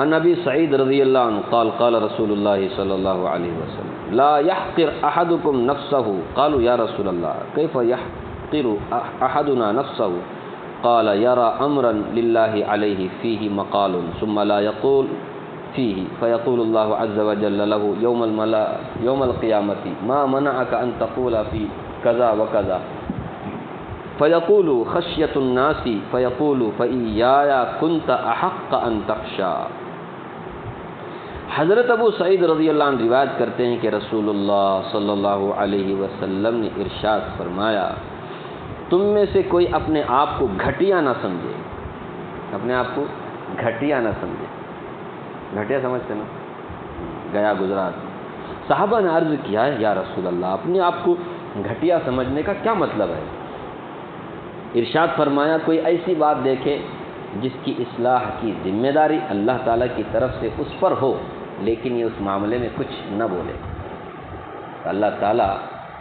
عن ابی سعید رضی اللہ عنہ قال قال رسول اللہ صلی اللہ علیہ وسلم لا يحقر احدكم نفسه قالوا یا رسول اللہ کیف يحقر احدنا نفسه قال يرى امرا لله عليه فيه مقال ثم لا يقول فيه فيقول الله عز وجل له يوم القيامة ما منعك ان تقول في كذا وكذا فيقول خشية الناس فيقول فإياي كنت أحق أن تخشى۔ حضرت ابو سعید رضی اللہ عنہ روایت کرتے ہیں کہ رسول اللہ صلی اللہ علیہ وسلم نے ارشاد فرمایا، تم میں سے کوئی اپنے آپ کو گھٹیا نہ سمجھے، اپنے آپ کو گھٹیا نہ سمجھے۔ گھٹیا سمجھتے نا، گیا گزرا۔ صحابہ نے عرض کیا ہے یا رسول اللہ اپنے آپ کو گھٹیا سمجھنے کا کیا مطلب ہے؟ ارشاد فرمایا کوئی ایسی بات دیکھے جس کی اصلاح کی ذمہ داری اللہ تعالیٰ کی طرف سے اس پر ہو، لیکن یہ اس معاملے میں کچھ نہ بولے، اللہ تعالیٰ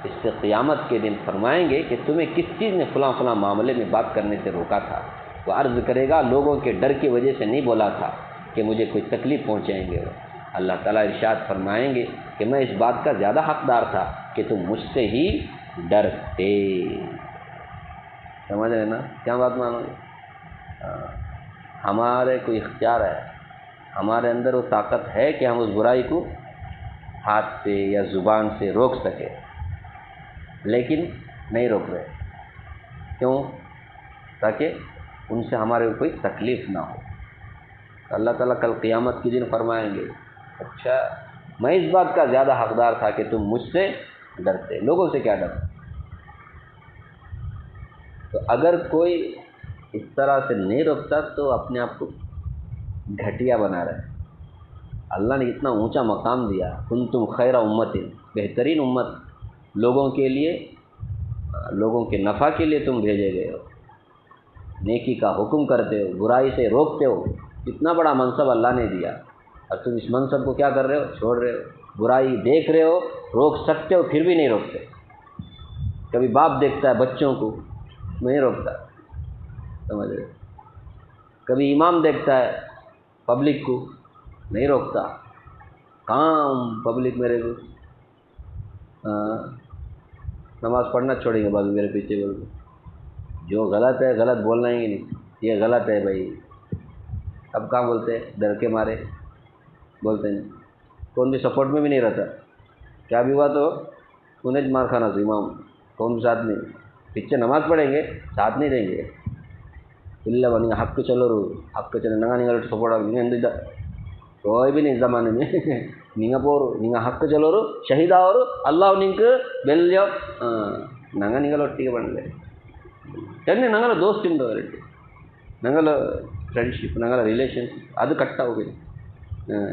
اس سے قیامت کے دن فرمائیں گے کہ تمہیں کس چیز نے فلاں فلاں معاملے میں بات کرنے سے روکا تھا۔ وہ عرض کرے گا لوگوں کے ڈر کی وجہ سے نہیں بولا تھا کہ مجھے کوئی تکلیف پہنچائیں گے۔ اللہ تعالیٰ ارشاد فرمائیں گے کہ میں اس بات کا زیادہ حقدار تھا کہ تم مجھ سے ہی ڈرتے۔ سمجھ رہے نا کیا بات مانو گے؟ ہمارے کوئی اختیار ہے، ہمارے اندر وہ طاقت ہے کہ ہم اس برائی کو ہاتھ سے یا زبان سے روک سکے، لیکن نہیں روک رہے۔ کیوں؟ تاکہ ان سے ہمارے کوئی تکلیف نہ ہو۔ اللہ تعالیٰ کل قیامت کے دن فرمائیں گے اچھا میں اس بات کا زیادہ حقدار تھا کہ تم مجھ سے ڈرتے، لوگوں سے کیا ڈرتے؟ تو اگر کوئی اس طرح سے نہیں روکتا تو اپنے آپ کو گھٹیا بنا رہے۔ اللہ نے اتنا اونچا مقام دیا، کنتم خیر امت، بہترین امت، لوگوں کے لیے، لوگوں کے نفع کے لیے تم بھیجے گئے ہو، نیکی کا حکم کرتے ہو، برائی سے روکتے ہو، اتنا بڑا منصب اللہ نے دیا اور تم اس منصب کو کیا کر رہے ہو؟ چھوڑ رہے ہو۔ برائی دیکھ رہے ہو، روک سکتے ہو پھر بھی نہیں روکتے۔ کبھی باپ دیکھتا ہے بچوں کو نہیں روکتا، سمجھ رہے؟ کبھی امام دیکھتا ہے پبلک کو نہیں روکتا، کام پبلک میرے کو نماز پڑھنا چھوڑیں گے، بعد میرے پیچھے بول جو غلط ہے غلط بولنا ہی نہیں، یہ غلط ہے بھائی۔ اب کہاں بولتے ہیں؟ ڈر کے مارے بولتے ہیں، کون بھی سپورٹ میں بھی نہیں رہتا، کیا بھی ہوا تو انہیں مار کھانا تھا امام، کون بھی ساتھ نہیں، پیچھے نماز پڑھیں گے ساتھ نہیں دیں گے۔ اللہ بنی حق چلو رو حق چلو نگا نگا سپورٹ کوئی بھی نہیں زمانے میں نگا پورو نگا حق چلو رو شہید آور اللہ نک ಬೆಲ್ಯೋ نگا نگل ಒಟ್ಟಿಗೆ ಬಂದ್ರೆ ಎನ್ನೆ ನಂಗಲ ದೋಸ್ತಿಂದು ನಂಗಲ ಫ್ರೆಂಡ್ಶಿಪ್ ನಂಗಲ ರಿಲೇಷನ್ ಅದು ಕಟ್ಟ ಹೋಗಿದೆ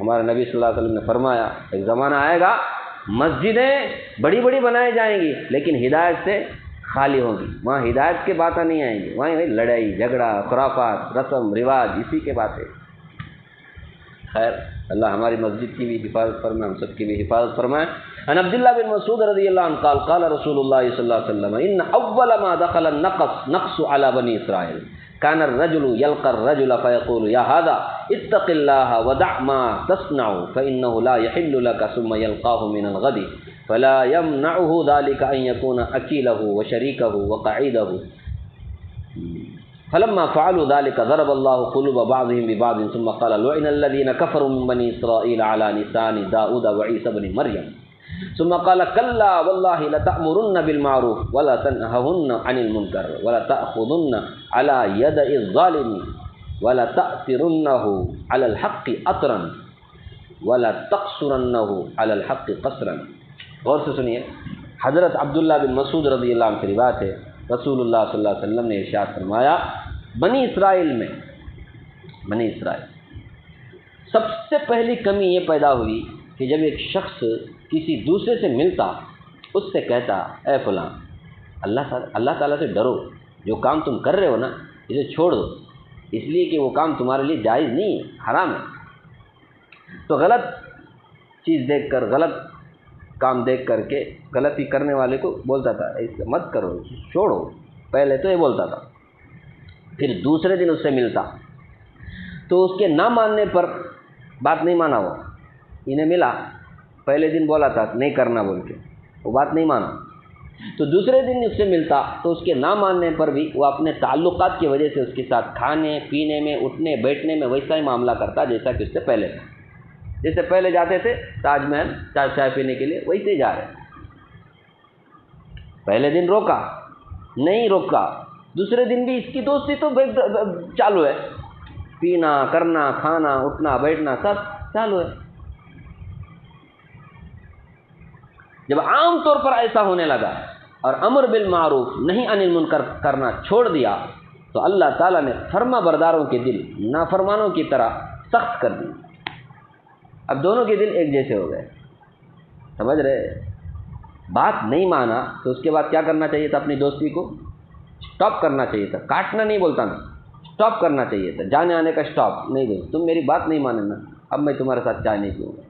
ہمارے نبی صلی اللہ علیہ وسلم نے فرمایا ایک زمانہ آئے گا مسجدیں بڑی بڑی بنائی جائیں گی لیکن ہدایت سے خالی ہوگی، وہاں ہدایت کے باتیں نہیں آئیں گی، وہاں لڑائی جھگڑا خرافات رسم رواج اسی کے باتیں۔ خیر اللہ ہماری مسجد کی بھی حفاظت فرمائے، ہم سب کی بھی حفاظت فرمائے۔ عن عبداللہ بن مسعود رضی اللہ عنہ قال قال رسول اللہ صلی اللہ علیہ وسلم ان اول ما دخل النقص على بني اسرائیل كان الرجل يلقى الرجل فيقول يا هذا اتق الله ودع ما تصنع فإنه لا يحل لك ثم يلقاه من الغد فلا يمنعه ذلك أن يكون أكيله وشريكه وقعيده فلما فعلوا ذلك ضرب الله قلوب بعضهم ببعض ثم قال لعن الذين كفروا من بني إسرائيل على لسان داود وعيسى بن مريم ثم قال كلا والله لتأمرن بالمعروف ولا تنهون عن المنكر ولا تأخذن على يد الظالم ولا تأثرنه على الحق أطرا ولا تقصرنه على الحق قصرا۔ غور سے سنیے، حضرت عبداللہ بن مسعود رضی اللہ عنہ کی روایت ہے، رسول اللہ صلی اللہ علیہ وسلم نے ارشاد فرمایا بنی اسرائیل سب سے پہلی کمی یہ پیدا ہوئی کہ جب ایک شخص کسی دوسرے سے ملتا اس سے کہتا اے فلاں اللہ تعالیٰ سے ڈرو، جو کام تم کر رہے ہو نا اسے چھوڑ دو، اس لیے کہ وہ کام تمہارے لیے جائز نہیں ہے، حرام ہے۔ تو غلط چیز دیکھ کر، غلط کام دیکھ کر کے غلطی کرنے والے کو بولتا تھا ایسے مت کرو، چھوڑو، پہلے تو یہ بولتا تھا، پھر دوسرے دن اس سے ملتا تو اس کے نہ ماننے پر بات نہیں مانا، وہ انہیں ملا پہلے دن بولا تھا نہیں کرنا بول کے، وہ بات نہیں مانا، تو دوسرے دن اس سے ملتا تو اس کے نہ ماننے پر بھی وہ اپنے تعلقات کی وجہ سے اس کے ساتھ کھانے پینے میں اٹھنے بیٹھنے میں ویسا ہی معاملہ کرتا جیسا کہ اس سے پہلے تھا، جیسے پہلے جاتے تھے تاج محل چائے پینے کے لیے ویسے ہی جا رہے، پہلے دن روکا نہیں روکا، دوسرے دن بھی اس کی دوستی تو چالو ہے، پینا کرنا کھانا اٹھنا بیٹھنا سب چالو ہے۔ جب عام طور پر ایسا ہونے لگا اور امر بالمعروف نہیں عن المنکر کرنا چھوڑ دیا تو اللہ تعالیٰ نے فرما برداروں کے دل نافرمانوں کی طرح سخت کر دی، اب دونوں کے دل ایک جیسے ہو گئے، سمجھ رہے؟ بات نہیں مانا تو اس کے بعد کیا کرنا چاہیے تھا؟ اپنی دوستی کو سٹاپ کرنا چاہیے تھا، کاٹنا نہیں بولتا نا، سٹاپ کرنا چاہیے تھا، جانے آنے کا سٹاپ نہیں دو، تم میری بات نہیں مانے نا، اب میں تمہارے ساتھ چائے نہیں پیوں گا،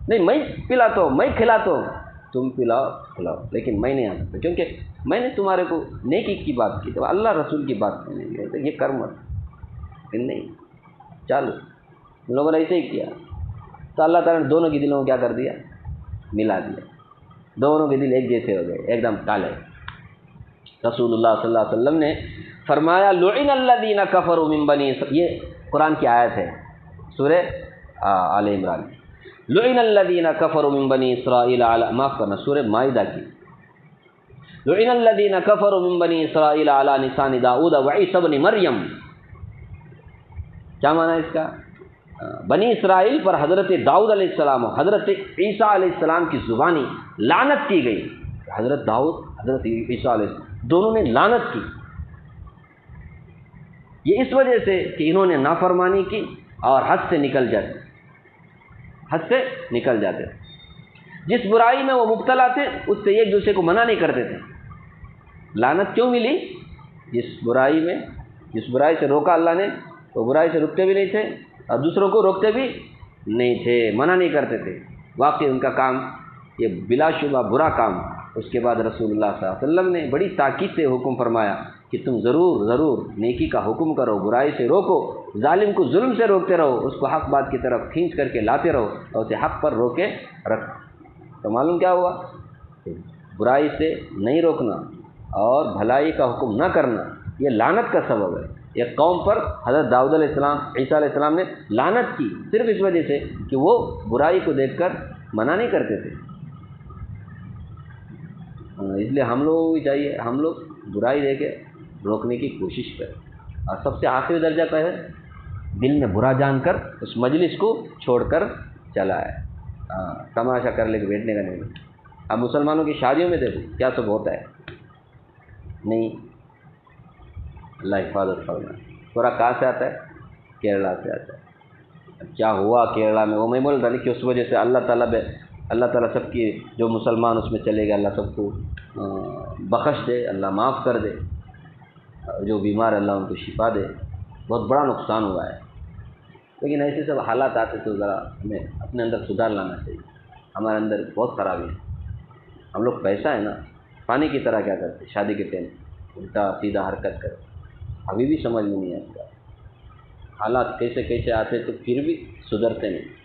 نہیں میں پلاتا ہوں میں کھلاتا ہوں، تم پلاؤ کھلاؤ لیکن میں نہیں آ سکتا کیونکہ میں نے تمہارے کو نیکی کی بات کی، تو اللہ رسول کی بات نہیں، یہ کر مت نہیں چالو، ان لوگوں نے ایسے ہی کیا تو اللہ تعالیٰ نے دونوں کے دلوں کو کیا کر دیا؟ ملا دیا، دونوں کے دل ایک جیسے ہو گئے، ایک دم کالے۔ رسول اللہ صلی اللہ علیہ وسلم نے فرمایا لعن الذین کفروا من بنی، یہ قرآن کی آیت ہے سورہ آل عمران، لعن الذین کفروا من بنی اسرائیل علی، معاف کرنا سورہ مائدہ کی، لعن الذین کفروا من بنی اسرائیل علی لسان داؤد وعیسی بن مریم، کیا معنی ہے اس کا؟ بنی اسرائیل پر حضرت داؤد علیہ السلام اور حضرت عیسیٰ علیہ السلام کی زبانی لعنت کی گئی، حضرت داؤد حضرت عیسیٰ علیہ السلام دونوں نے لعنت کی، یہ اس وجہ سے کہ انہوں نے نافرمانی کی اور حد سے نکل جاتے، جس برائی میں وہ مبتلا تھے اس سے ایک دوسرے کو منع نہیں کرتے تھے۔ لعنت کیوں ملی؟ جس برائی سے روکا اللہ نے، وہ برائی سے رکتے بھی نہیں تھے اور دوسروں کو روکتے بھی نہیں تھے، منع نہیں کرتے تھے، واقعی ان کا کام یہ بلا شبہ برا کام۔ اس کے بعد رسول اللہ صلی اللہ علیہ وسلم نے بڑی تاکید سے حکم فرمایا کہ تم ضرور نیکی کا حکم کرو، برائی سے روکو، ظالم کو ظلم سے روکتے رہو، اس کو حق بات کی طرف کھینچ کر کے لاتے رہو اور اسے حق پر روکے رکھو۔ تو معلوم کیا ہوا؟ برائی سے نہیں روکنا اور بھلائی کا حکم نہ کرنا یہ لعنت کا سبب ہے۔ ایک قوم پر حضرت داؤد علیہ السلام عیسیٰ علیہ السلام نے لعنت کی صرف اس وجہ سے کہ وہ برائی کو دیکھ کر منع نہیں کرتے تھے۔ اس لیے ہم لوگوں کو بھی چاہیے ہم لوگ برائی دیکھے روکنے کی کوشش کریں، اور سب سے آخری درجہ کیا ہے؟ دل میں برا جان کر اس مجلس کو چھوڑ کر چلا ہے، تماشا کر لے کے بیٹھنے کا نہیں۔ اب مسلمانوں کی شادیوں میں دیکھو کیا سب ہوتا ہے، نہیں اللہ حفاظت فرمائے۔ تھوڑا کہاں سے آتا ہے؟ کیرلا سے آتا ہے، کیا ہوا کیرلا میں، وہ میں بول رہا نہیں کہ اس وجہ سے اللہ تعالیٰ سب کی جو مسلمان اس میں چلے گئے اللہ سب کو بخش دے، اللہ معاف کر دے، جو بیمار اللہ ان کو شفا دے، بہت بڑا نقصان ہوا ہے۔ لیکن ایسے سب حالات آتے تو ذرا ہمیں اپنے اندر سدھار لانا چاہیے، ہمارے اندر بہت خرابی ہے۔ ہم لوگ پیسہ ہے نا پانی کی طرح کیا کرتے، شادی کے ٹائم الٹا سیدھا حرکت کرتے، ابھی بھی سمجھ میں نہیں آتا، حالات کیسے کیسے آتے تو پھر بھی سدھرتے نہیں،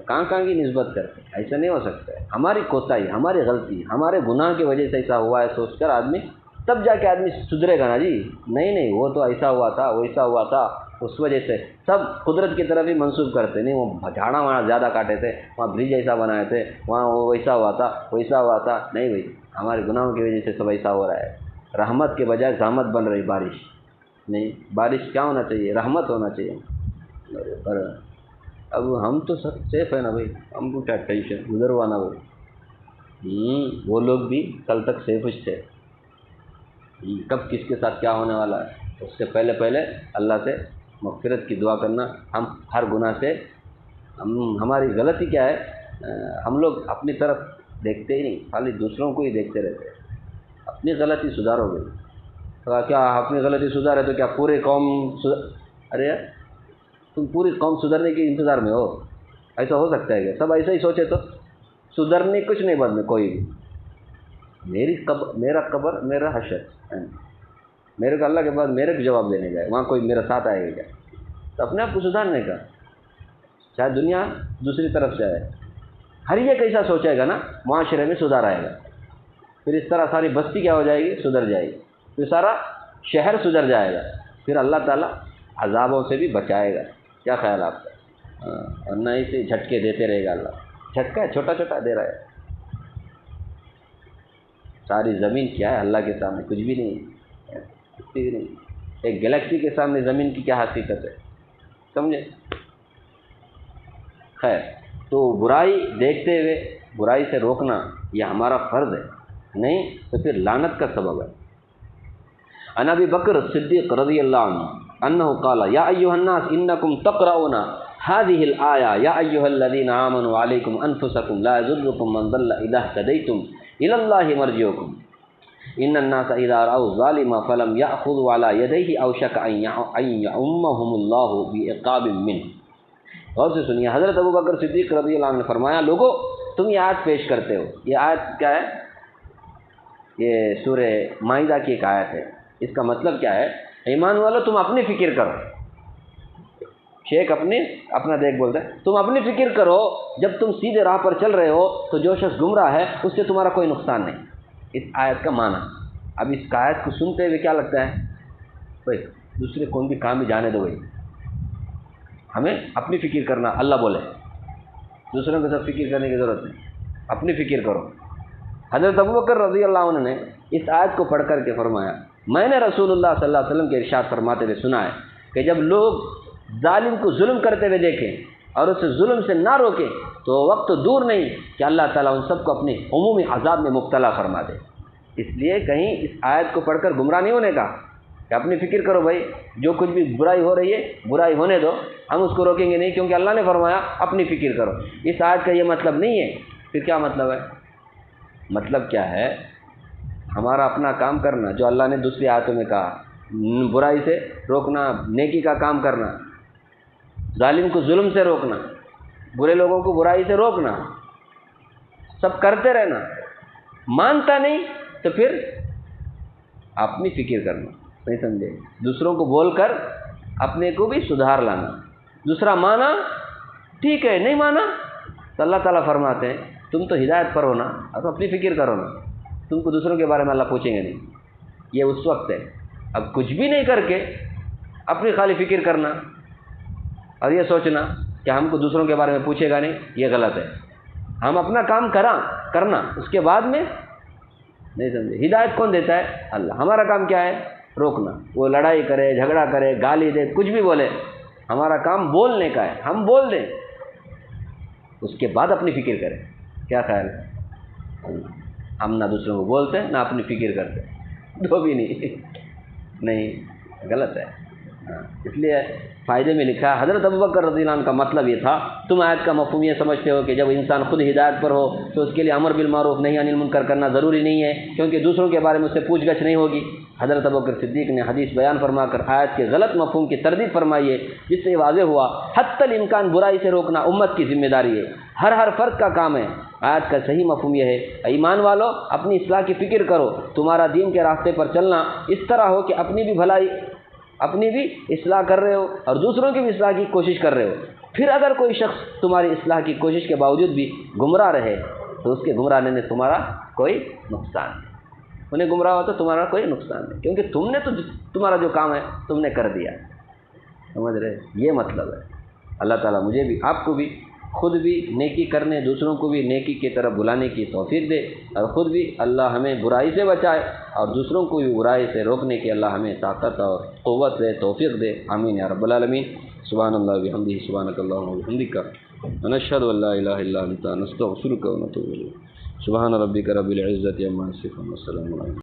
کہاں کی نسبت کرتے، ایسا نہیں ہو سکتا ہے۔ ہماری کوتاہی، ہماری غلطی، ہمارے گناہ کی وجہ سے ایسا ہوا ہے سوچ کر آدمی تب جا کے آدمی سدھرے گا نا جی، نہیں وہ تو ایسا ہوا تھا، ویسا ہوا تھا، اس وجہ سے سب قدرت کی طرف ہی منسوب کرتے، نہیں وہ جھاڑا وہاں زیادہ کاٹے تھے، وہاں برج ایسا بنائے تھے، وہاں وہ ویسا ہوا تھا ویسا ہوا تھا، نہیں بھائی ہمارے گناہوں کی وجہ سے سب ایسا ہو رہا ہے۔ رحمت کے بجائے زحمت بن رہی بارش، نہیں بارش کیا ہونا چاہیے، رحمت ہونا چاہیے۔ پر اب ہم تو سب سیف ہے نا بھائی، ہم کو کیا ٹینشن، گزر ہوا نا بھائی، وہ لوگ بھی کل تک سیف تھے، کب کس کے ساتھ کیا ہونے والا ہے اس سے پہلے اللہ سے مغفرت کی دعا کرنا۔ ہم ہر گناہ سے ہماری غلطی کیا ہے، ہم لوگ اپنی طرف دیکھتے ہی نہیں، خالی دوسروں کو ہی دیکھتے رہتے ہیں۔ اپنی غلطی سدھارو گے تو کیا اپنی غلطی سدھارے تو کیا پورے قوم ارے یار تم پوری قوم سدھرنے کے انتظار میں ہو، ایسا ہو سکتا ہے کہ سب ایسا ہی سوچے تو سدھرنے کچھ نہیں بدلے کوئی بھی، میرا قبر میرا حشر، میرے کو اللہ کے بعد میرے کو جواب دینے کا ہے، وہاں کوئی میرا ساتھ آئے گا کیا؟ تو اپنے آپ کو سدھارنے کا، چاہے دنیا دوسری طرف سے آئے، ہر ایک ایسا سوچے گا نا معاشرے میں سدھار آئے گا، پھر اس طرح ساری بستی کیا ہو جائے گی، سدھر جائے گی، پھر سارا شہر سدھر جائے گا، پھر اللہ تعالیٰ عذابوں سے بھی بچائے گا۔ کیا خیال آپ کا؟ اور نہ اسے جھٹکے دیتے رہے گا اللہ، جھٹکا ہے چھوٹا چھوٹا دے رہا ہے، ساری زمین کیا ہے اللہ کے سامنے، کچھ بھی نہیں ہے، کچھ بھی نہیں، ایک گلیکسی کے سامنے زمین کی کیا حقیقت ہے، سمجھے؟ خیر، تو برائی دیکھتے ہوئے برائی سے روکنا یہ ہمارا فرض ہے، نہیں تو پھر لعنت کا سبب ہے۔ عن ابی بکر صدیق رضی اللہ عنہ انہ قال یا ایھا الناس انکم تقرؤون هذه الآیہ یا ایھا الذین آمنوا علیکم انفسکم لا یضرکم من ضل اذا اهتدیتم الی اللہ مرجعکم ان الناس اذا رأوا الظالم فلم یأخذوا علی یدیہ اوشک ان یعمهم اللہ بعقاب منہ۔ غور سے سنیے، حضرت ابو بکر صدیق رضی اللہ عنہ نے فرمایا، لوگو تم یہ آیت پیش کرتے ہو، یہ آیت کیا ہے؟ یہ سورہ مائدہ کی ایک آیت ہے، اس کا مطلب کیا ہے؟ ایمان والو تم اپنی فکر کرو، شیخ اپنا دیکھ بولتا ہے، تم اپنی فکر کرو، جب تم سیدھے راہ پر چل رہے ہو تو جو شخص گمراہ ہے اس سے تمہارا کوئی نقصان نہیں، اس آیت کا معنی۔ اب اس آیت کو سنتے ہوئے کیا لگتا ہے بھائی دوسرے کون بھی کام بھی جانے دو، بھائی ہمیں اپنی فکر کرنا، اللہ بولے دوسروں کے ساتھ فکر کرنے کی ضرورت نہیں، اپنی فکر کرو۔ حضرت ابوبکر رضی اللہ عنہ نے اس آیت کو پڑھ کر کے فرمایا، میں نے رسول اللہ صلی اللہ علیہ وسلم کے ارشاد فرماتے ہوئے سنا ہے کہ جب لوگ ظالم کو ظلم کرتے ہوئے دیکھیں اور اسے ظلم سے نہ روکیں تو وقت دور نہیں کہ اللہ تعالیٰ ان سب کو اپنے عمومی عذاب میں مبتلا فرما دے۔ اس لیے کہیں اس آیت کو پڑھ کر گمراہ نہیں ہونے کا کہ اپنی فکر کرو، بھائی جو کچھ بھی برائی ہو رہی ہے برائی ہونے دو، ہم اس کو روکیں گے نہیں کیونکہ اللہ نے فرمایا اپنی فکر کرو۔ اس آیت کا یہ مطلب نہیں ہے، پھر کیا مطلب ہے؟ مطلب کیا ہے؟ ہمارا اپنا کام کرنا، جو اللہ نے دوسری آیتوں میں کہا، برائی سے روکنا، نیکی کا کام کرنا، ظالم کو ظلم سے روکنا، برے لوگوں کو برائی سے روکنا، سب کرتے رہنا، مانتا نہیں تو پھر اپنی فکر کرنا، نہیں سمجھے؟ دوسروں کو بول کر اپنے کو بھی سدھار لانا، دوسرا مانا ٹھیک ہے، نہیں مانا تو اللہ تعالیٰ فرماتے ہیں تم تو ہدایت پر ہو نا، اب اپنی فکر کرو نا، تم کو دوسروں کے بارے میں اللہ پوچھیں گے نہیں۔ یہ اس وقت ہے، اب کچھ بھی نہیں کر کے اپنی خالی فکر کرنا اور یہ سوچنا کہ ہم کو دوسروں کے بارے میں پوچھے گا نہیں، یہ غلط ہے۔ ہم اپنا کام کرنا، اس کے بعد میں نہیں سمجھے؟ ہدایت کون دیتا ہے؟ اللہ۔ ہمارا کام کیا ہے؟ روکنا، وہ لڑائی کرے، جھگڑا کرے، گالی دے، کچھ بھی بولے، ہمارا کام بولنے کا ہے، ہم بول دیں، اس کے بعد اپنی فکر کریں۔ کیا خیال ہے؟ ہم نہ دوسروں کو بولتے نہ اپنی فکر کرتے، دو بھی نہیں، غلط ہے۔ اس لیے فائدے میں لکھا ہے حضرت ابوبکر رضی اللہ عنہ کا مطلب یہ تھا، تم آیت کا مفہوم یہ سمجھتے ہو کہ جب انسان خود ہدایت پر ہو تو اس کے لیے امر بالمعروف نہی عن المنکر کرنا ضروری نہیں ہے کیونکہ دوسروں کے بارے میں اس سے پوچھ گچھ نہیں ہوگی۔ حضرت ابوبکر صدیق نے حدیث بیان فرما کر آیت کے غلط مفہوم کی تردید فرمائی ہے، جس سے واضح ہوا حتی الامکان برائی سے روکنا امت کی ذمہ داری ہے، ہر فرد کا کام ہے۔ آیت کا صحیح مفہوم یہ ہے، ایمان والو اپنی اصلاح کی فکر کرو، تمہارا دین کے راستے پر چلنا اس طرح ہو کہ اپنی بھی اصلاح کر رہے ہو اور دوسروں کی بھی اصلاح کی کوشش کر رہے ہو۔ پھر اگر کوئی شخص تمہاری اصلاح کی کوشش کے باوجود بھی گمراہ رہے تو اس کے گمراہ رہنے سے تمہارا کوئی نقصان نہیں، انہیں گمراہ ہو تو تمہارا کوئی نقصان نہیں، کیونکہ تم نے تو تمہارا جو کام ہے تم نے کر دیا، سمجھ رہے؟ یہ مطلب ہے۔ اللہ تعالیٰ مجھے بھی آپ کو بھی خود بھی نیکی کرنے، دوسروں کو بھی نیکی کی طرف بلانے کی توفیق دے، اور خود بھی اللہ ہمیں برائی سے بچائے اور دوسروں کو بھی برائی سے روکنے کی اللہ ہمیں طاقت اور قوت دے، توفیق دے، آمین یا رب العالمین۔ سبحان اللہ وبحمدہ، سبحانک اللہم وبحمدک، ونشہد ان لا الہ الا انت، نستغفرک ونتوب الیک۔ سبحان ربک رب العزۃ عما یصفون، والسلام علیکم۔